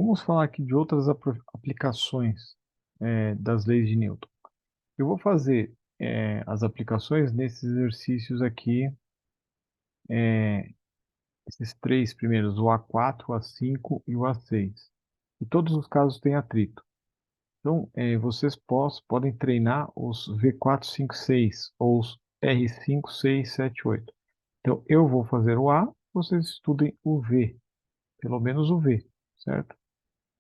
vamos falar aqui de outras aplicações das leis de Newton. Eu vou fazer as aplicações nesses exercícios aqui, esses três primeiros, o A4, o A5 e o A6. E todos os casos têm atrito. Então, vocês podem treinar os V4, 5, 6 ou os R5, 6, 7, 8. Então, eu vou fazer o A, vocês estudem o V, pelo menos o V, certo?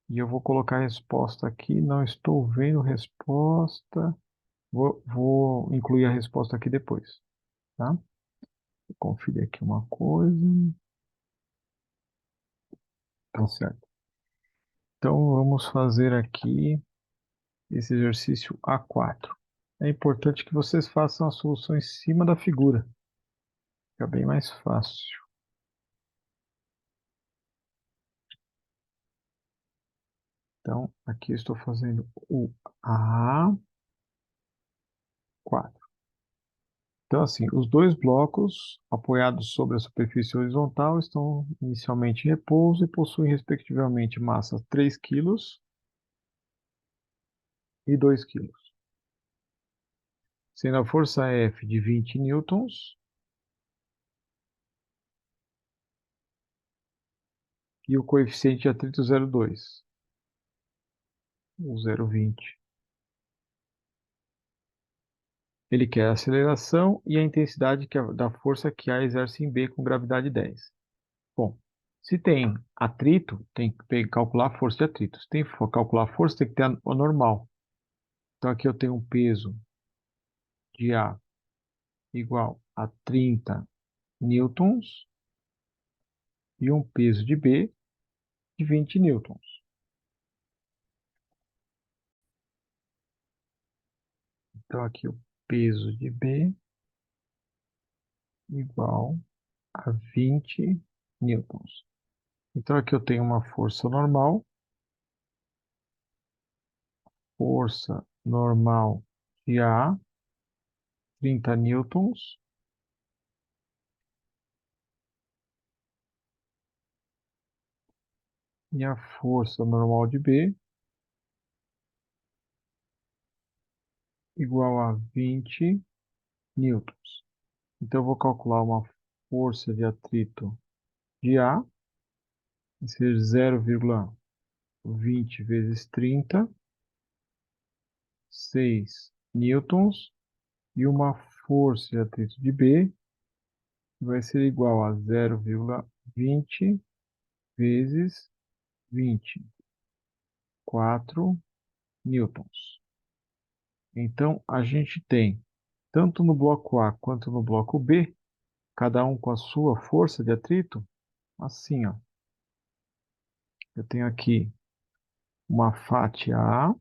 E eu vou colocar a resposta aqui. Não estou vendo resposta. Vou incluir a resposta aqui depois, tá? Vou conferir aqui uma coisa. Tá certo. Então, vamos fazer aqui esse exercício A4. É importante que vocês façam a solução em cima da figura. Fica bem mais fácil. Então, aqui eu estou fazendo o A4. Então, assim, os dois blocos apoiados sobre a superfície horizontal estão inicialmente em repouso e possuem, respectivamente, massa 3 kg e 2 kg. Sendo a força F de 20 newtons e o coeficiente de atrito 0,2, o 0,20. Ele quer a aceleração e a intensidade da força que A exerce em B com gravidade 10. Bom, se tem atrito, tem que calcular a força de atrito. Se tem que calcular a força, tem que ter a normal. Então aqui eu tenho um peso de A igual a 30 newtons e um peso de B de 20 newtons. Então aqui o peso de B igual a 20 newtons. Então aqui eu tenho uma força normal de A, 30 newtons, e a força normal de B igual a 20 newtons. Então eu vou calcular uma força de atrito de A, vai ser 0,20 vezes 30, 6 newtons, e uma força de atrito de B vai ser igual a 0,20 vezes 20, 4 newtons. Então, a gente tem, tanto no bloco A quanto no bloco B, cada um com a sua força de atrito, assim, ó. Eu tenho aqui uma fátia A,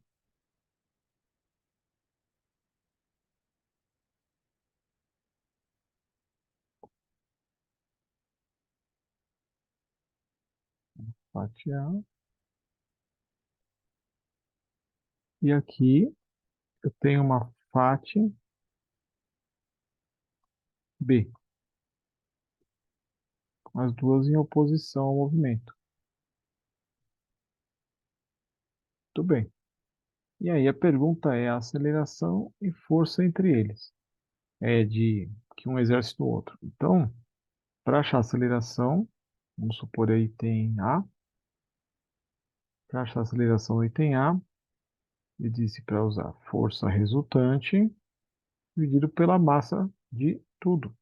fátia A, e aqui eu tenho uma fátia B, as duas em oposição ao movimento. Tudo bem. E aí a pergunta é a aceleração e força entre eles. É de que um exerce no outro. Então, para achar a aceleração, vamos supor aí item A. Para achar a aceleração no item A, ele disse para usar força resultante dividido pela massa de tudo.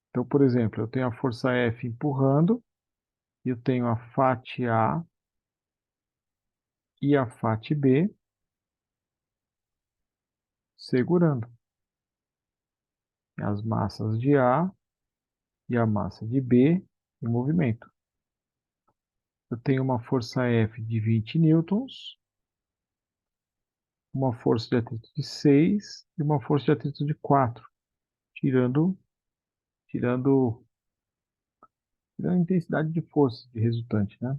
Então, por exemplo, eu tenho a força F empurrando, e eu tenho a fátia A e a fátia B segurando. As massas de A e a massa de B em movimento. Eu tenho uma força F de 20 newtons, uma força de atrito de 6 e uma força de atrito de 4, tirando, tirando, tirando a intensidade de força de resultante, né?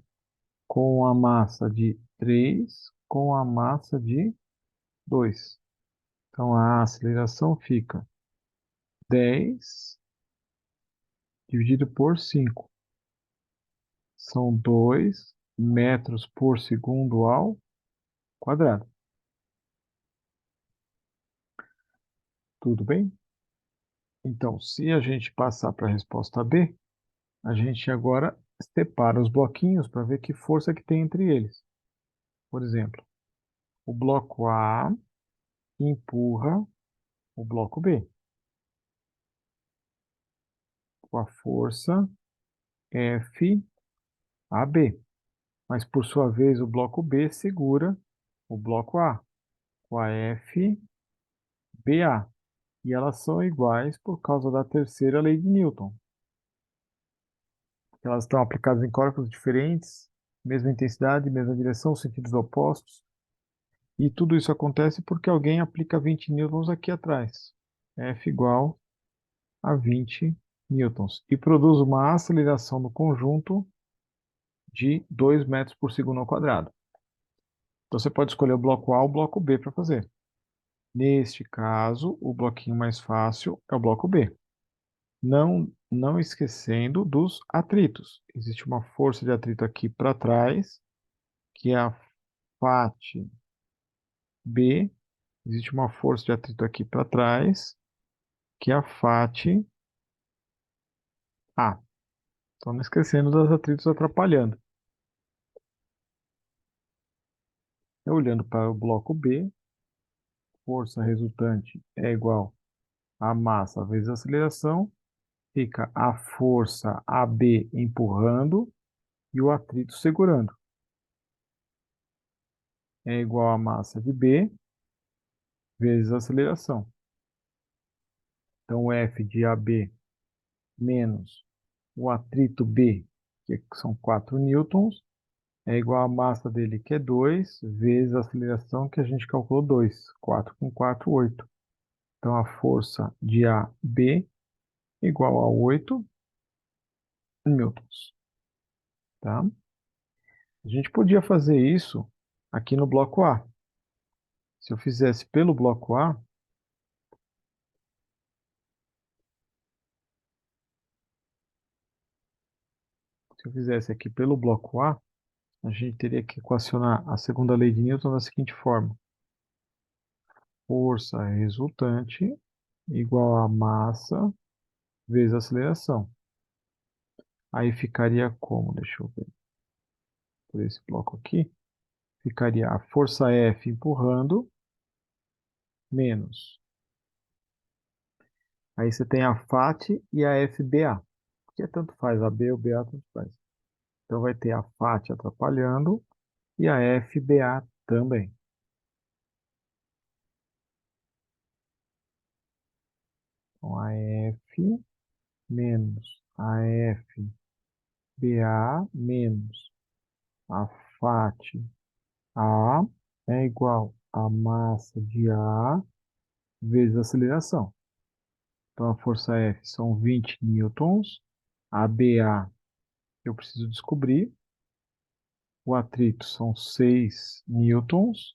Com a massa de 3 com a massa de 2. Então a aceleração fica 10 dividido por 5. são 2 metros por segundo ao quadrado. Tudo bem? Então, se a gente passar para a resposta B, a gente agora separa os bloquinhos para ver que força que tem entre eles. Por exemplo, o bloco A empurra o bloco B com a força FAB. Mas, por sua vez, o bloco B segura o bloco A com a FBA. E elas são iguais por causa da terceira lei de Newton. Elas estão aplicadas em corpos diferentes, mesma intensidade, mesma direção, sentidos opostos. E tudo isso acontece porque alguém aplica 20 newtons aqui atrás. F igual a 20 newtons. E produz uma aceleração no conjunto de 2 metros por segundo ao quadrado. Então você pode escolher o bloco A ou o bloco B para fazer. Neste caso, o bloquinho mais fácil é o bloco B. Não esquecendo dos atritos. Existe uma força de atrito aqui para trás, que é a FAT B. Existe uma força de atrito aqui para trás, que é a FAT A. Então, não esquecendo dos atritos atrapalhando. Olhando para o bloco B, força resultante é igual a massa vezes a aceleração. Fica a força AB empurrando e o atrito segurando. É igual a massa de B vezes a aceleração. Então, F de AB menos o atrito B, que são 4 newtons, é igual a massa dele, que é 2, vezes a aceleração, que a gente calculou 2. 4 com 4, 8. Então, a força de AB é igual a 8 newtons. Tá? A gente podia fazer isso aqui no bloco A. Se eu fizesse pelo bloco A, se eu fizesse aqui pelo bloco A, a gente teria que equacionar a segunda lei de Newton da seguinte forma. Força resultante igual a massa vezes a aceleração. Aí ficaria como? Deixa eu ver. Por esse bloco aqui. Ficaria a força F empurrando menos. Aí você tem a FAT e a FBA. Que tanto faz, a B ou BA tanto faz. Então vai ter a FAT atrapalhando e a FBA também. Então a F menos a FBA menos a FAT A é igual a massa de A vezes a aceleração. Então a força F são 20 newtons, a BA eu preciso descobrir, o atrito são 6 newtons,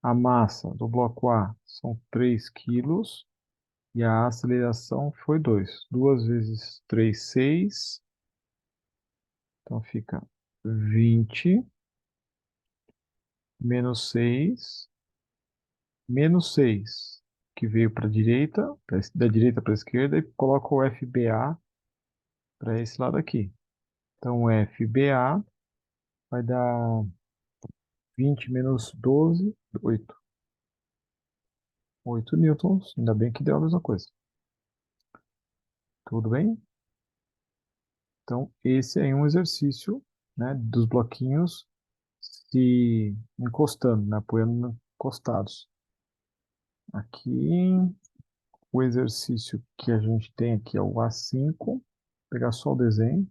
a massa do bloco A são 3 quilos e a aceleração foi 2. 2 vezes 3, 6. Então fica 20 menos 6, que veio para a direita, da direita para a esquerda, e coloca o FBA para esse lado aqui. Então, o FBA vai dar 20 menos 12, 8. 8 newtons, ainda bem que deu a mesma coisa. Tudo bem? Então, esse é um exercício, né, dos bloquinhos se encostando, né, apoiando encostados. Aqui, o exercício que a gente tem aqui é o A5. Vou pegar só o desenho.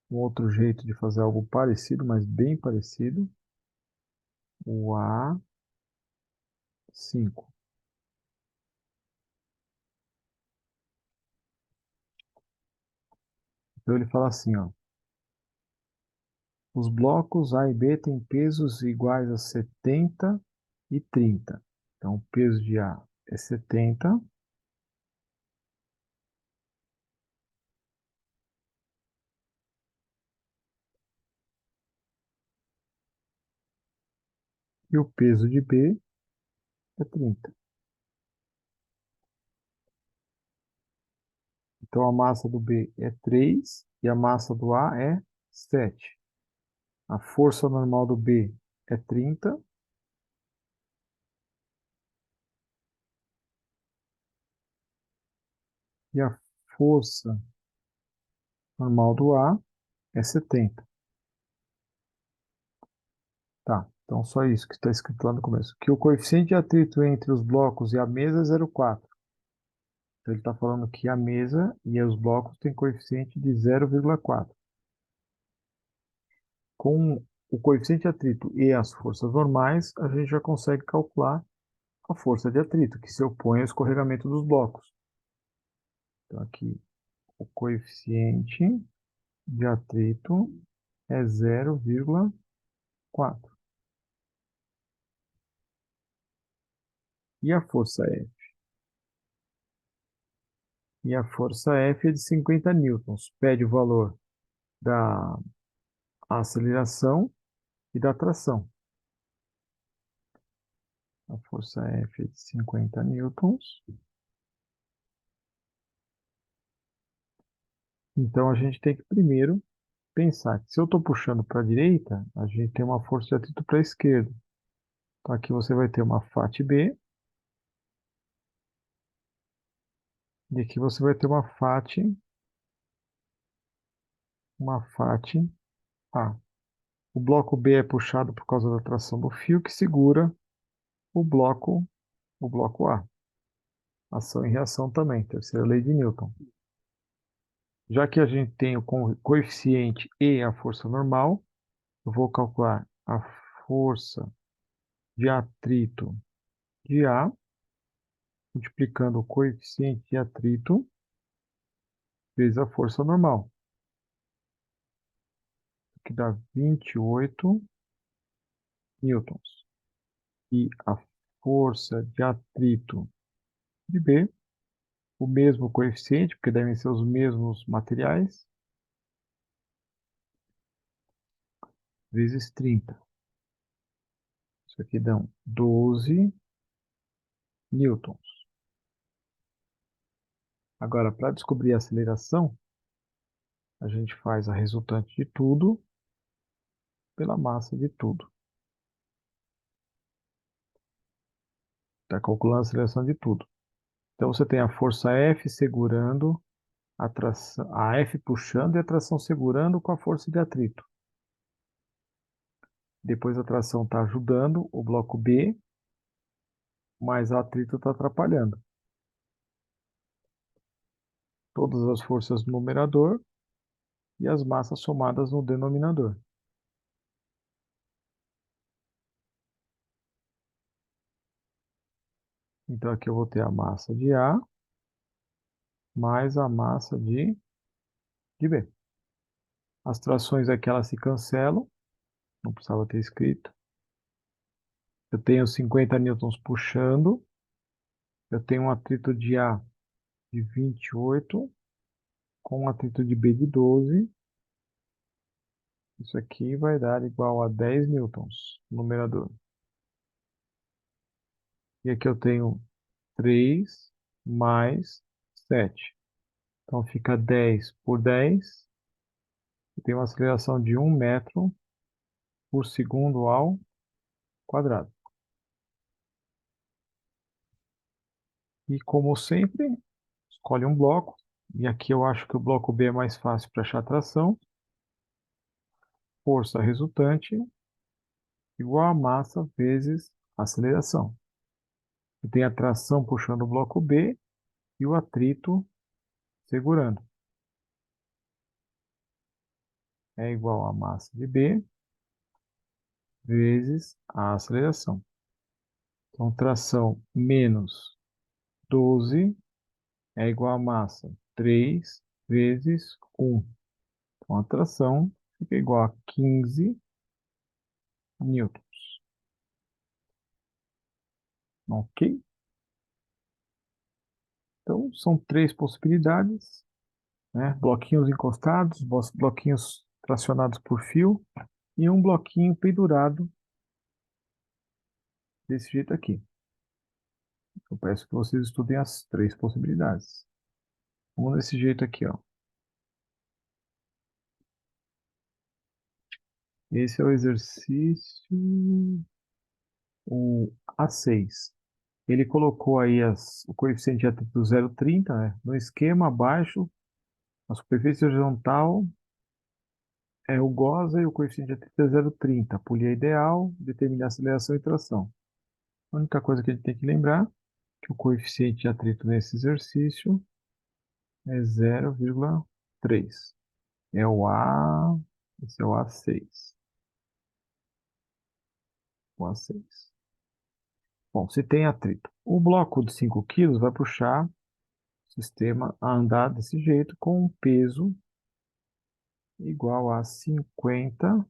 Um outro jeito de fazer algo parecido, mas bem parecido. O A5. Então ele fala assim, ó. Os blocos A e B têm pesos iguais a 70 e 30. Então o peso de A é 70. e o peso de B é 30. Então, a massa do B é 3 e a massa do A é 7. A força normal do B é 30 e a força normal do A é 70. Tá, então só isso que está escrito lá no começo. Que o coeficiente de atrito entre os blocos e a mesa é 0,4. Então ele está falando que a mesa e os blocos têm coeficiente de 0,4. Com o coeficiente de atrito e as forças normais, a gente já consegue calcular a força de atrito, que se opõe ao escorregamento dos blocos. Então aqui o coeficiente de atrito é 0,4. E a força F? E a força F é de 50 newtons. Pede o valor da aceleração e da tração. A força F é de 50 newtons. Então, a gente tem que primeiro pensar que se eu estou puxando para a direita, a gente tem uma força de atrito para a esquerda. Então, aqui você vai ter uma FAT B. E aqui você vai ter uma FAT A. O bloco B é puxado por causa da tração do fio que segura o bloco, o bloco A. Ação e reação também, terceira lei de Newton. Já que a gente tem o coeficiente e a força normal, eu vou calcular a força de atrito de A, multiplicando o coeficiente de atrito vezes a força normal, que dá 28 newtons. E a força de atrito de B, o mesmo coeficiente, porque devem ser os mesmos materiais, vezes 30. Isso aqui dão 12 newtons. Agora, para descobrir a aceleração, a gente faz a resultante de tudo pela massa de tudo. Está calculando a aceleração de tudo. Então, você tem a força F segurando, a F puxando e a tração segurando com a força de atrito. Depois a tração está ajudando o bloco B, mas o atrito está atrapalhando. Todas as forças no numerador e as massas somadas no denominador. Então aqui eu vou ter a massa de A mais a massa de B. As trações aqui elas se cancelam, não precisava ter escrito. Eu tenho 50 newtons puxando, eu tenho um atrito de A de 28 com um atrito de B de 12. Isso aqui vai dar igual a 10 newtons no numerador. E aqui eu tenho 3 mais 7. Então fica 10 por 10. E tem uma aceleração de 1 metro por segundo ao quadrado. E como sempre, escolhe um bloco. E aqui eu acho que o bloco B é mais fácil para achar tração. Força resultante igual a massa vezes aceleração. Eu tenho a tração puxando o bloco B e o atrito segurando. É igual a massa de B vezes a aceleração. Então, tração menos 12 é igual a massa 3 vezes 1. Então, a tração fica igual a 15 newtons. Ok? Então, são três possibilidades, né? Bloquinhos encostados, bloquinhos tracionados por fio e um bloquinho pendurado desse jeito aqui. Eu peço que vocês estudem as três possibilidades. Vamos desse jeito aqui, ó. Esse é o exercício o A6. Ele colocou aí o coeficiente de atrito 0,30, né? No esquema abaixo, a superfície horizontal é rugosa e o coeficiente de atrito é 0,30. A polia ideal, determina a aceleração e tração. A única coisa que a gente tem que lembrar é que o coeficiente de atrito nesse exercício é 0,3. É o A, esse é o A6. O A6. Bom, se tem atrito. O bloco de 5 quilos vai puxar o sistema a andar desse jeito com um peso igual a 50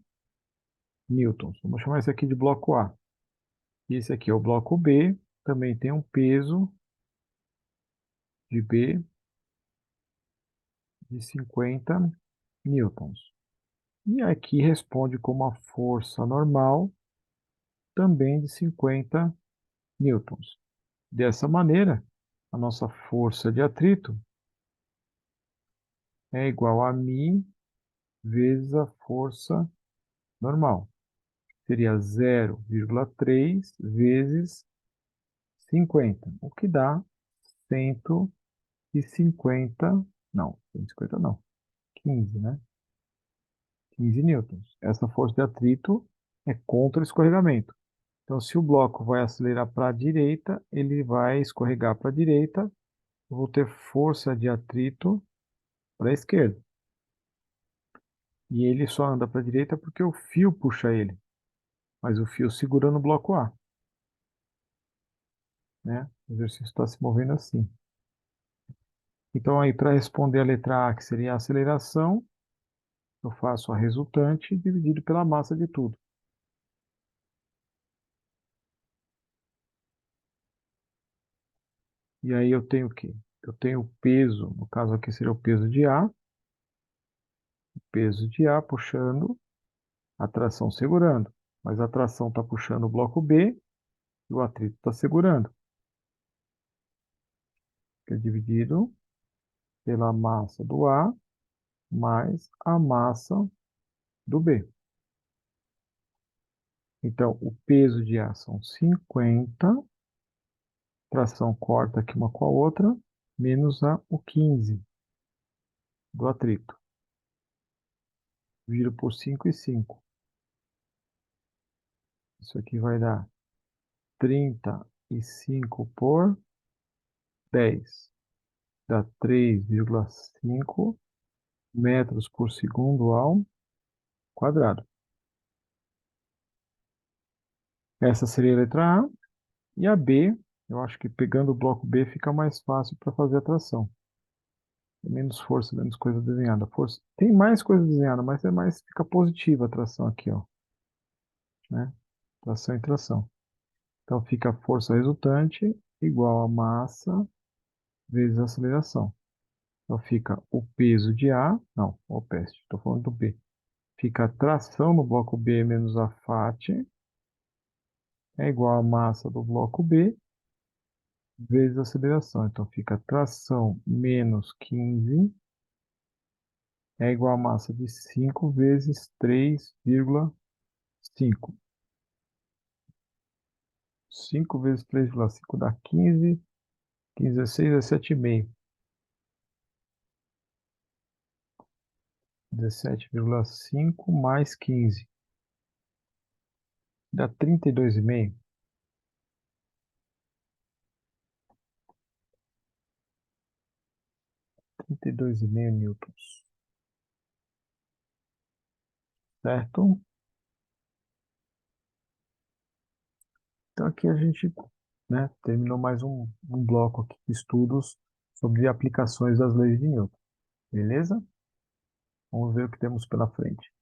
newtons. Vamos chamar esse aqui de bloco A. E esse aqui é o bloco B, também tem um peso de B de 50 newtons. E aqui responde com uma força normal também de 50 newtons. Dessa maneira, a nossa força de atrito é igual a μ vezes a força normal. Seria 0,3 vezes 50, o que dá 150, não, 150 não, 15, né? 15 newtons. Essa força de atrito é contra o escorregamento. Então, se o bloco vai acelerar para a direita, ele vai escorregar para a direita, eu vou ter força de atrito para a esquerda. E ele só anda para a direita porque o fio puxa ele, mas o fio segura no bloco A, né? O exercício está se movendo assim. Então, aí, para responder a letra A, que seria a aceleração, eu faço a resultante dividido pela massa de tudo. E aí eu tenho o quê? Eu tenho o peso, no caso aqui seria o peso de A puxando, a tração segurando. Mas a tração está puxando o bloco B e o atrito está segurando. Que é dividido pela massa do A mais a massa do B. Então, o peso de A são 50, tração corta aqui uma com a outra, menos o 15 do atrito. Dividido por 5 e 5. Isso aqui vai dar 35 por 10. Dá 3,5 metros por segundo ao quadrado. Essa seria a letra A. E a B, eu acho que pegando o bloco B fica mais fácil para fazer a tração. Tem menos força, menos coisa desenhada. Força, tem mais coisa desenhada, mas é mais, fica positiva a tração aqui, ó, né? Tração e tração. Então fica a força resultante igual a massa vezes a aceleração. Então fica o peso de A, não, o peste, estou falando do B. Fica a tração no bloco B menos a FAT é igual a massa do bloco B vezes a aceleração. Então fica tração menos 15 é igual a massa de 5 vezes 3,5. 5 vezes 3,5 dá 15. 15 é 6, é 7,5. 17,5 mais 15. Dá 32,5. 32,5 newtons. Certo? Então aqui a gente, né, terminou mais um bloco aqui de estudos sobre aplicações das leis de Newton. Beleza? Vamos ver o que temos pela frente.